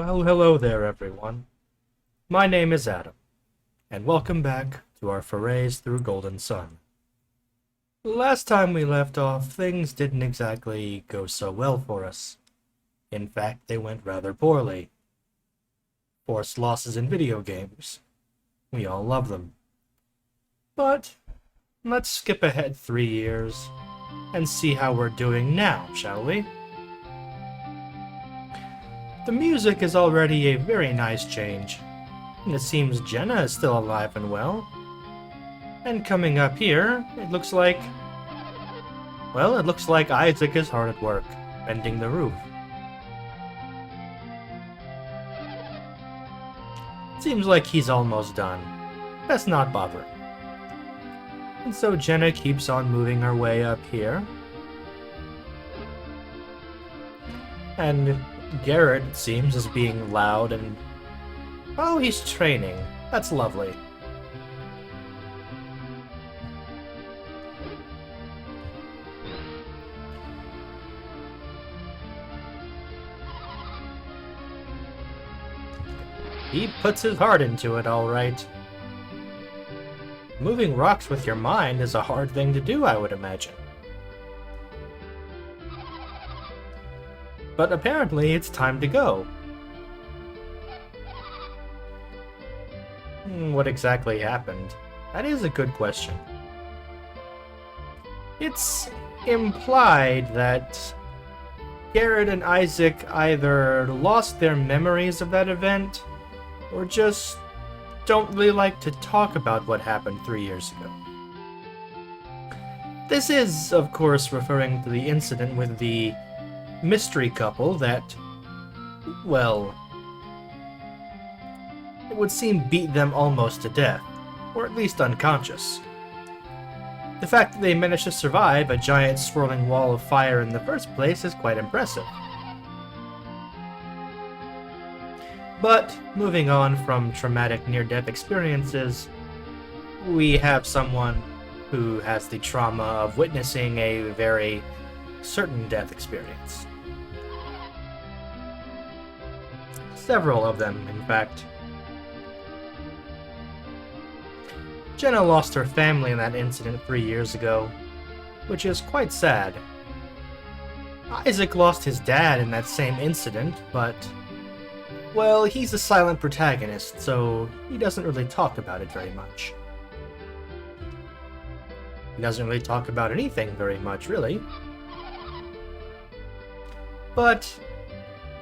Well, hello there, everyone. My name is Adam, and welcome back to our forays through Golden Sun. Last time we left off, things didn't exactly go so well for us. In fact, they went rather poorly. Forced losses in video games. We all love them. But let's skip ahead 3 years and see how we're doing now, shall we? The music is already a very nice change, and it seems Jenna is still alive and well. And coming up here, it looks like Isaac is hard at work, bending the roof. Seems like he's almost done. Let's not bother. And so Jenna keeps on moving her way up here. And Garrett, it seems, is being loud and... oh, he's training. That's lovely. He puts his heart into it, all right. Moving rocks with your mind is a hard thing to do, I would imagine. But apparently it's time to go. What exactly happened? That is a good question. It's implied that Garrett and Isaac either lost their memories of that event, or just don't really like to talk about what happened 3 years ago. This is, of course, referring to the incident with the mystery couple that, well, it would seem beat them almost to death, or at least unconscious. The fact that they managed to survive a giant swirling wall of fire in the first place is quite impressive. But, moving on from traumatic near-death experiences, we have someone who has the trauma of witnessing a very certain death experience. Several of them, in fact. Jenna lost her family in that incident 3 years ago, which is quite sad. Isaac lost his dad in that same incident, but... well, he's a silent protagonist, so he doesn't really talk about it very much. He doesn't really talk about anything very much, really. But,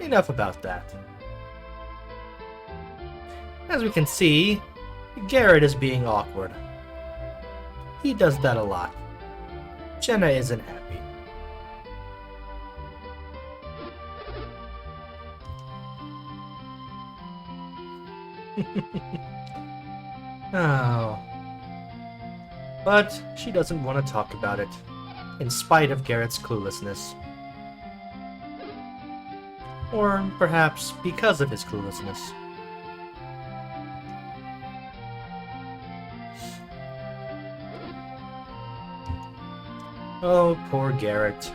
enough about that. As we can see, Garrett is being awkward. He does that a lot. Jenna isn't happy. Oh. But she doesn't want to talk about it, in spite of Garrett's cluelessness. Or perhaps because of his cluelessness. Oh, poor Garrett.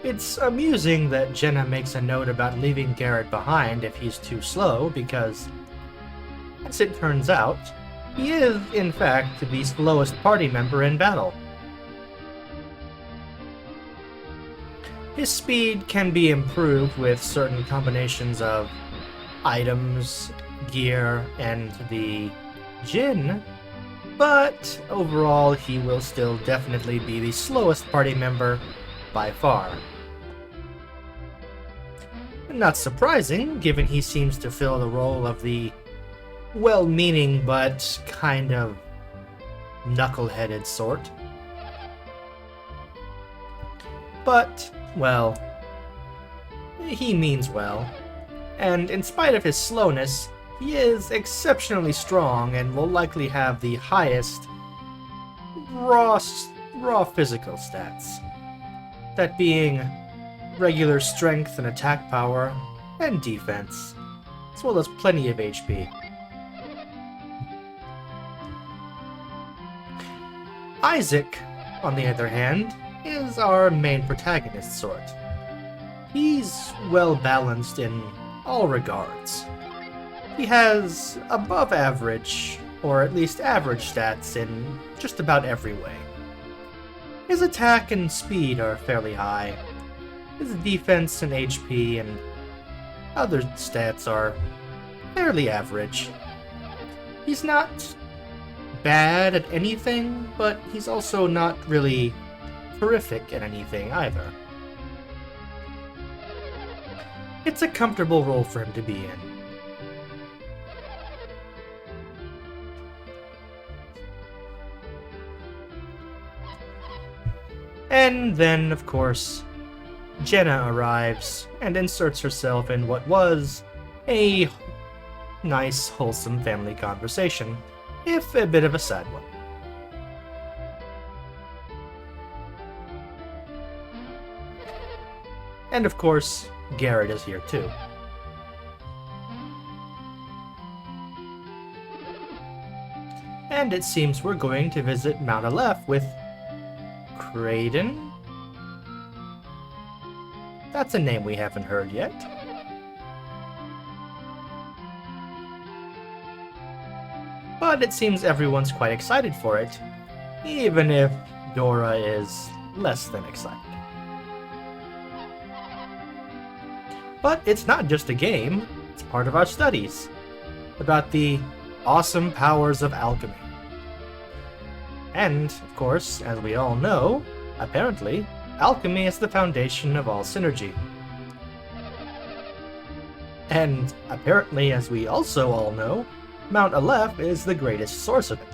It's amusing that Jenna makes a note about leaving Garrett behind if he's too slow, because, as it turns out, he is, in fact, the slowest party member in battle. His speed can be improved with certain combinations of items, gear, and the Jinn, but overall he will still definitely be the slowest party member by far. Not surprising, given he seems to fill the role of the well-meaning but kind of knuckle-headed sort. But, well, he means well, and in spite of his slowness, he is exceptionally strong and will likely have the highest raw physical stats. That being regular strength and attack power, and defense, as well as plenty of HP. Isaac, on the other hand, is our main protagonist sort. He's well balanced in all regards. He has above average, or at least average stats in just about every way. His attack and speed are fairly high. His defense and HP and other stats are fairly average. He's not bad at anything, but he's also not really horrific at anything either. It's a comfortable role for him to be in. And then, of course, Jenna arrives and inserts herself in what was a nice, wholesome family conversation, if a bit of a sad one. And of course, Garrett is here too. And it seems we're going to visit Mount Aleph with Creighton? That's a name we haven't heard yet. But it seems everyone's quite excited for it, even if Dora is less than excited. But it's not just a game, it's part of our studies about the awesome powers of alchemy. And, of course, as we all know, apparently, alchemy is the foundation of all synergy. And apparently, as we also all know, Mount Aleph is the greatest source of it.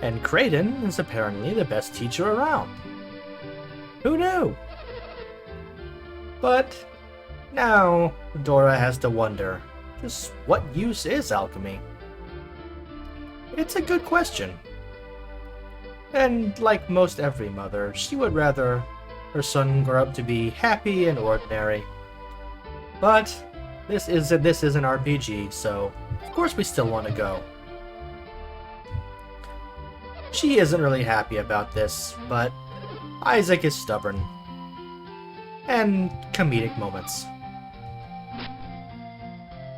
And Creighton is apparently the best teacher around. Who knew? But now Dora has to wonder, just what use is alchemy? It's a good question. And like most every mother, she would rather her son grow up to be happy and ordinary. But this is an RPG, so of course we still want to go. She isn't really happy about this, but Isaac is stubborn. And comedic moments.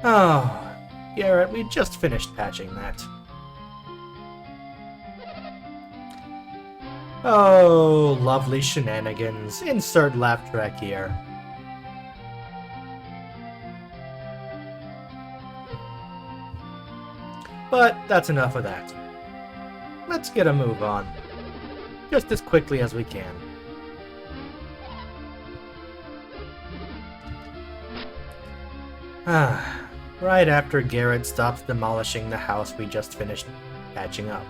Oh, Garrett, we just finished patching that. Oh, lovely shenanigans. Insert laugh track here. But that's enough of that. Let's get a move on. Just as quickly as we can. Right after Garrett stops demolishing the house we just finished patching up.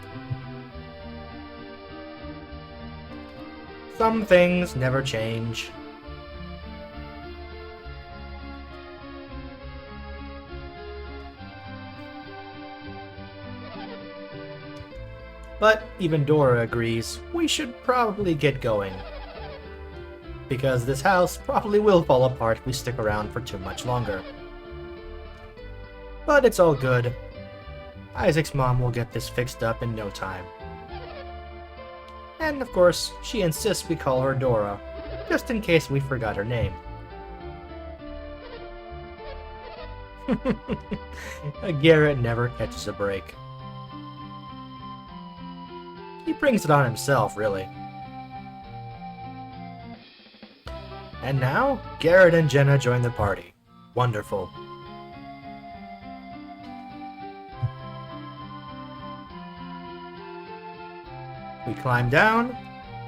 Some things never change. But even Dora agrees we should probably get going. Because this house probably will fall apart if we stick around for too much longer. But it's all good. Isaac's mom will get this fixed up in no time. And of course, she insists we call her Dora, just in case we forgot her name. Garrett never catches a break. He brings it on himself, really. And now, Garrett and Jenna join the party. Wonderful. We climb down,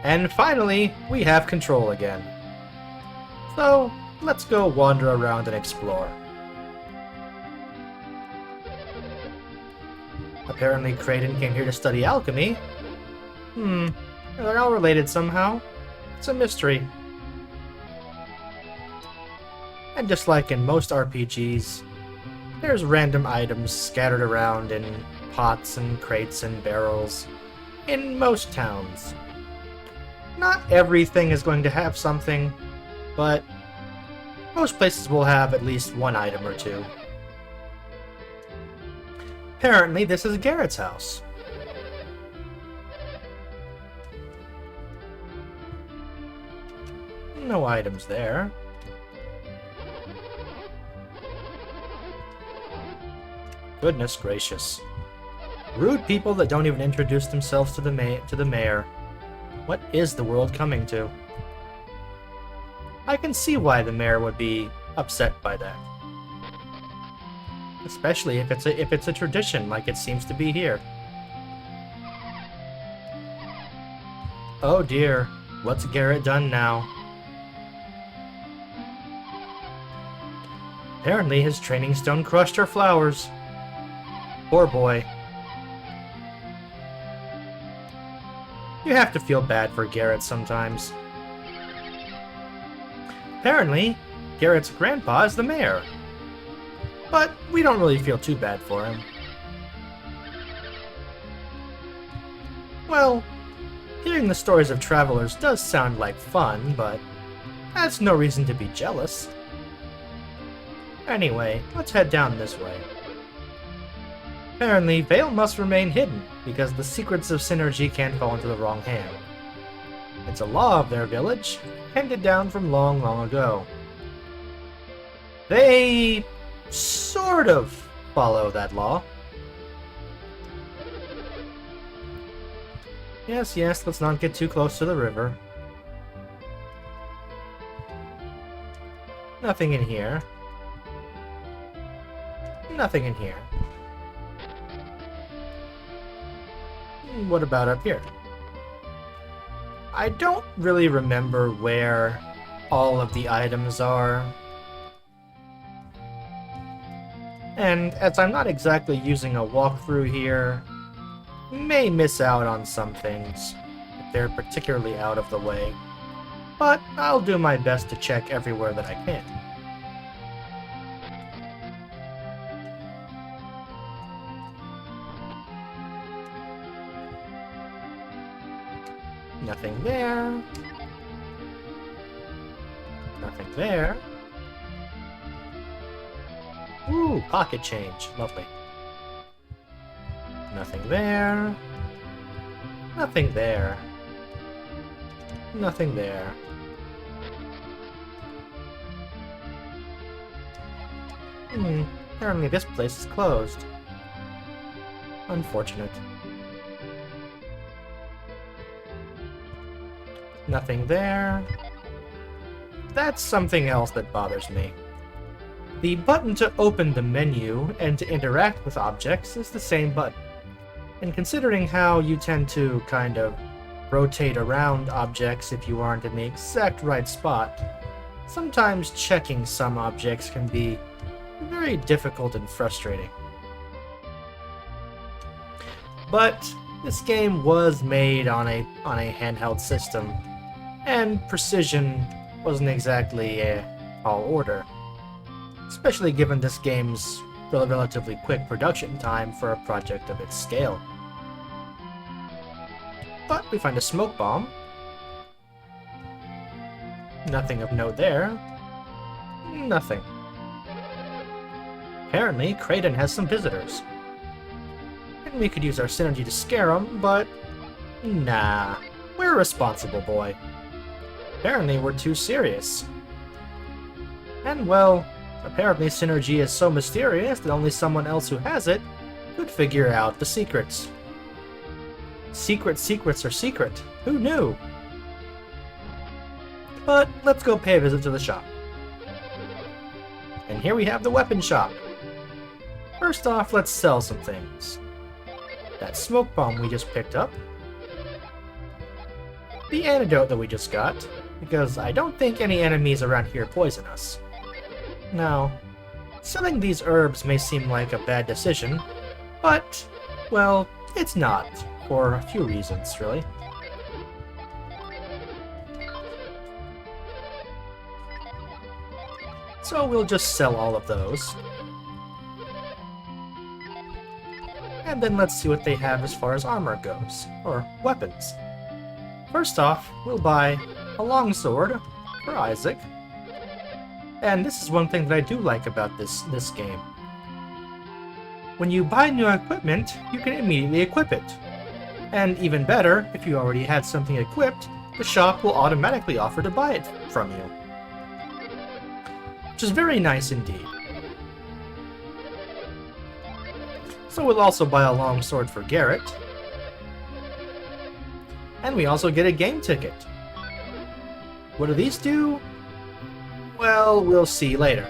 and finally, we have control again. So, let's go wander around and explore. Apparently Creighton came here to study alchemy. Are they all related somehow? It's a mystery. And just like in most RPGs, there's random items scattered around in pots and crates and barrels. In most towns. Not everything is going to have something, but most places will have at least one item or two. Apparently, this is Garrett's house. No items there. Goodness gracious. Rude people that don't even introduce themselves to the mayor. What is the world coming to? I can see why the mayor would be upset by that. Especially if it's a tradition like it seems to be here. Oh dear, what's Garrett done now? Apparently his training stone crushed her flowers. Poor boy. You have to feel bad for Garrett sometimes. Apparently, Garrett's grandpa is the mayor. But we don't really feel too bad for him. Well, hearing the stories of travelers does sound like fun, but that's no reason to be jealous. Anyway, let's head down this way. Apparently, Vale must remain hidden, because the secrets of synergy can't fall into the wrong hand. It's a law of their village, handed down from long, long ago. They sort of follow that law. Yes, let's not get too close to the river. Nothing in here. Nothing in here. What about up here? I don't really remember where all of the items are. And as I'm not exactly using a walkthrough here, may miss out on some things if they're particularly out of the way. But I'll do my best to check everywhere that I can. Nothing there. Nothing there. Ooh, pocket change. Lovely. Nothing there. Nothing there. Nothing there. Apparently this place is closed. Unfortunate. Nothing there. That's something else that bothers me. The button to open the menu and to interact with objects is the same button. And considering how you tend to kind of rotate around objects if you aren't in the exact right spot, sometimes checking some objects can be very difficult and frustrating. But this game was made on a handheld system, and precision wasn't exactly a tall order, especially given this game's relatively quick production time for a project of its scale. But we find a smoke bomb. Nothing of note there. Nothing. Apparently, Kraden has some visitors. And we could use our synergy to scare them, but nah, we're a responsible boy. Apparently, we're too serious. And well, apparently synergy is so mysterious that only someone else who has it could figure out the secrets. Secrets are secret. Who knew? But let's go pay a visit to the shop. And here we have the weapon shop. First off, let's sell some things. That smoke bomb we just picked up. The antidote that we just got, because I don't think any enemies around here poison us. Now, selling these herbs may seem like a bad decision, but, well, it's not, for a few reasons, really. So we'll just sell all of those. And then let's see what they have as far as armor goes, or weapons. First off, we'll buy a longsword for Isaac. And this is one thing that I do like about this game. When you buy new equipment, you can immediately equip it. And even better, if you already had something equipped, the shop will automatically offer to buy it from you. Which is very nice indeed. So we'll also buy a long sword for Garrett. And we also get a game ticket. What do these do? Well, we'll see later.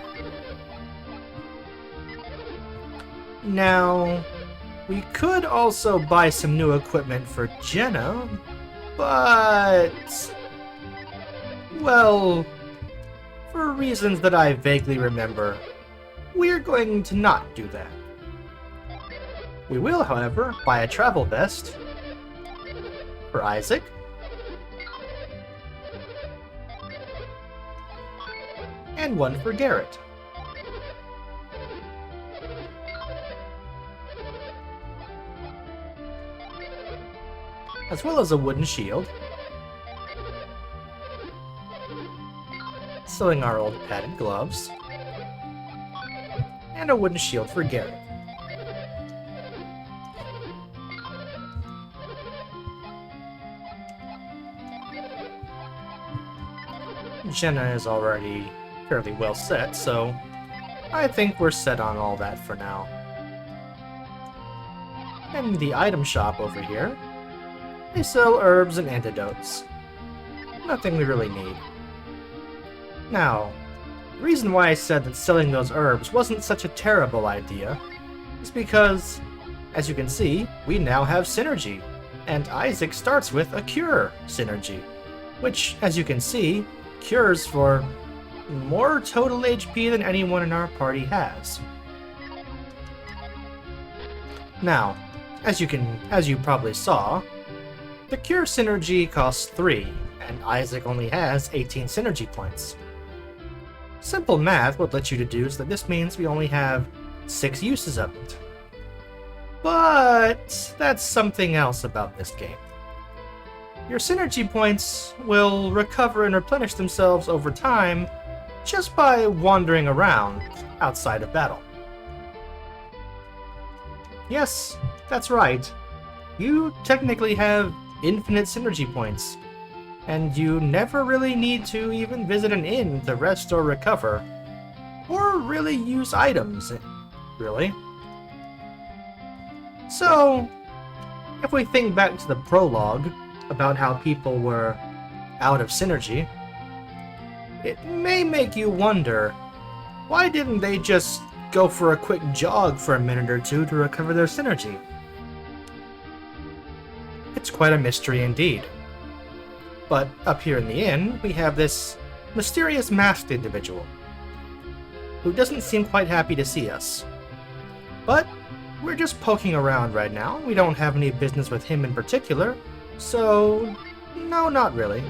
Now, we could also buy some new equipment for Jenna, but... well, for reasons that I vaguely remember, we're going to not do that. We will, however, buy a travel vest for Isaac, and one for Garrett. As well as a wooden shield. Sewing our old padded gloves. And a wooden shield for Garrett. Jenna is already fairly well set, so I think we're set on all that for now. And the item shop over here, they sell herbs and antidotes. Nothing we really need. Now, the reason why I said that selling those herbs wasn't such a terrible idea is because, as you can see, we now have synergy, and Isaac starts with a cure synergy, which, as you can see, cures for more total HP than anyone in our party has. Now, as you probably saw, the cure synergy costs 3, and Isaac only has 18 synergy points. Simple math would let you deduce that this means we only have 6 uses of it. But that's something else about this game. Your synergy points will recover and replenish themselves over time just by wandering around outside of battle. Yes, that's right. You technically have infinite synergy points, and you never really need to even visit an inn to rest or recover, or really use items, really. So, if we think back to the prologue, about how people were out of synergy, it may make you wonder, why didn't they just go for a quick jog for a minute or two to recover their synergy? It's quite a mystery indeed. But up here in the inn, we have this mysterious masked individual, who doesn't seem quite happy to see us. But we're just poking around right now. We don't have any business with him in particular, so no, not really.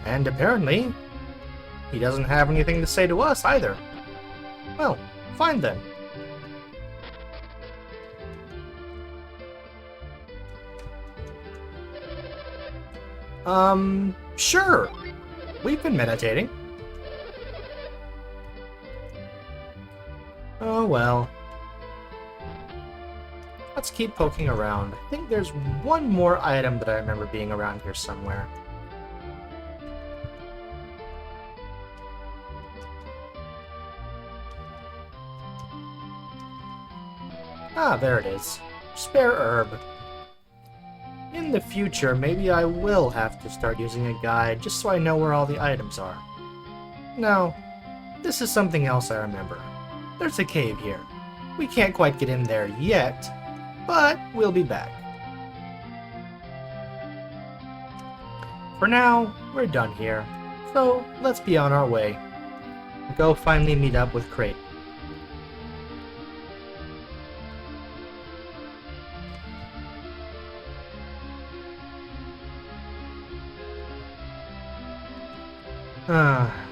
And apparently, he doesn't have anything to say to us either. Well, fine then. Sure. We've been meditating. Oh well. Let's keep poking around. I think there's one more item that I remember being around here somewhere. Ah, there it is. Spare herb. In the future, maybe I will have to start using a guide just so I know where all the items are. No, this is something else I remember. There's a cave here. We can't quite get in there yet, but we'll be back. For now, we're done here, so let's be on our way. Go finally meet up with Crate.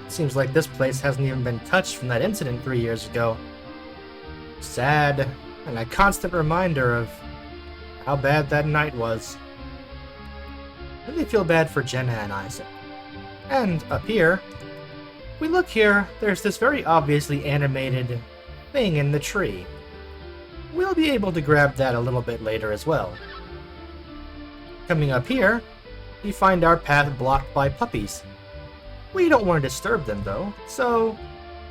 Seems like this place hasn't even been touched from that incident 3 years ago. Sad, and a constant reminder of how bad that night was. Really feel bad for Jenna and Isaac. And up here, if we look here, there's this very obviously animated thing in the tree. We'll be able to grab that a little bit later as well. Coming up here we find our path blocked by puppies. We don't want to disturb them though, so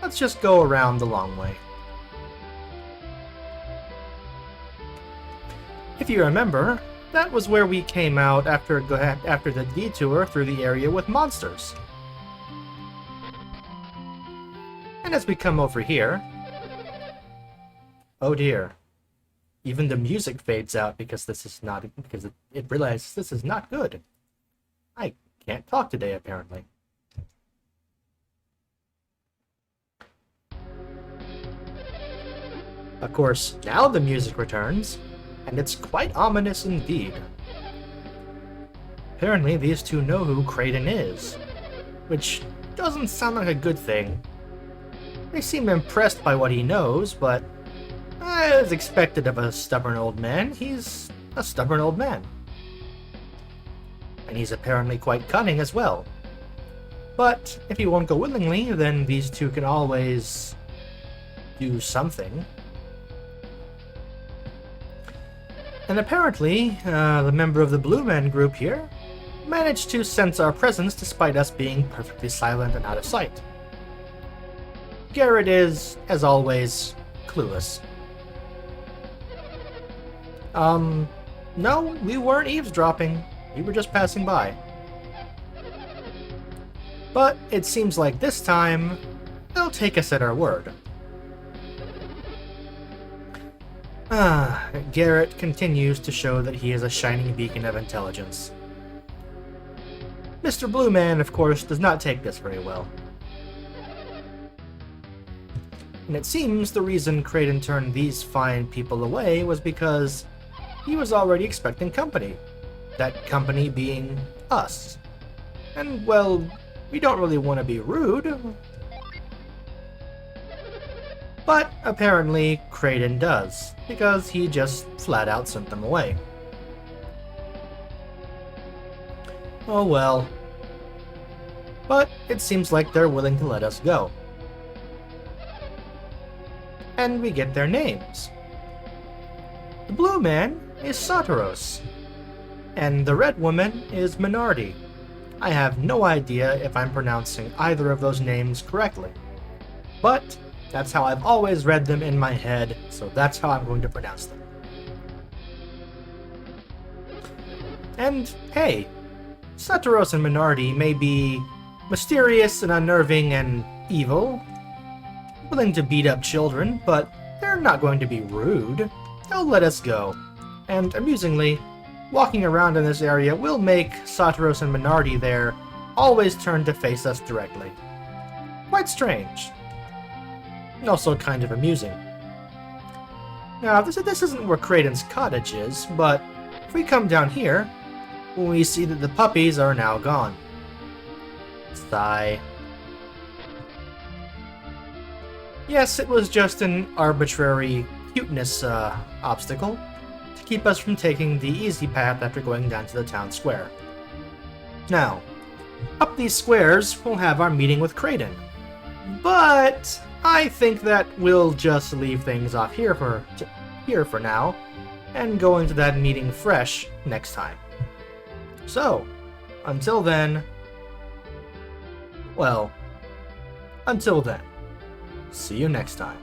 let's just go around the long way. If you remember, that was where we came out after the detour through the area with monsters. And as we come over here... Oh dear. Even the music fades out because it realizes this is not good. I can't talk today, apparently. Of course, now the music returns, and it's quite ominous indeed. Apparently, these two know who Kraden is, which doesn't sound like a good thing. They seem impressed by what he knows, but as expected of a stubborn old man, he's a stubborn old man. And he's apparently quite cunning as well. But if he won't go willingly, then these two can always do something. And apparently, the member of the Blue Men group here managed to sense our presence despite us being perfectly silent and out of sight. Garrett is, as always, clueless. No, we weren't eavesdropping. We were just passing by. But it seems like this time, they'll take us at our word. Garrett continues to show that he is a shining beacon of intelligence. Mr. Blue Man, of course, does not take this very well. And it seems the reason Kraden turned these fine people away was because he was already expecting company. That company being us. And, well, we don't really want to be rude. But apparently Kraden does, because he just flat out sent them away. Oh well. But it seems like they're willing to let us go. And we get their names. The blue man is Satiros, and the red woman is Minardi. I have no idea if I'm pronouncing either of those names correctly, but that's how I've always read them in my head, so that's how I'm going to pronounce them. And hey, Satiros and Minardi may be mysterious and unnerving and evil, willing to beat up children, but they're not going to be rude. They'll let us go. And amusingly, walking around in this area will make Satiros and Minardi there always turn to face us directly. Quite strange. And also kind of amusing. Now, this isn't where Kraden's cottage is, but if we come down here, we see that the puppies are now gone. Sigh. Yes, it was just an arbitrary cuteness obstacle to keep us from taking the easy path after going down to the town square. Now, up these squares, we'll have our meeting with Kraden. But I think that we'll just leave things off here for now, and go into that meeting fresh next time. So, until then, see you next time.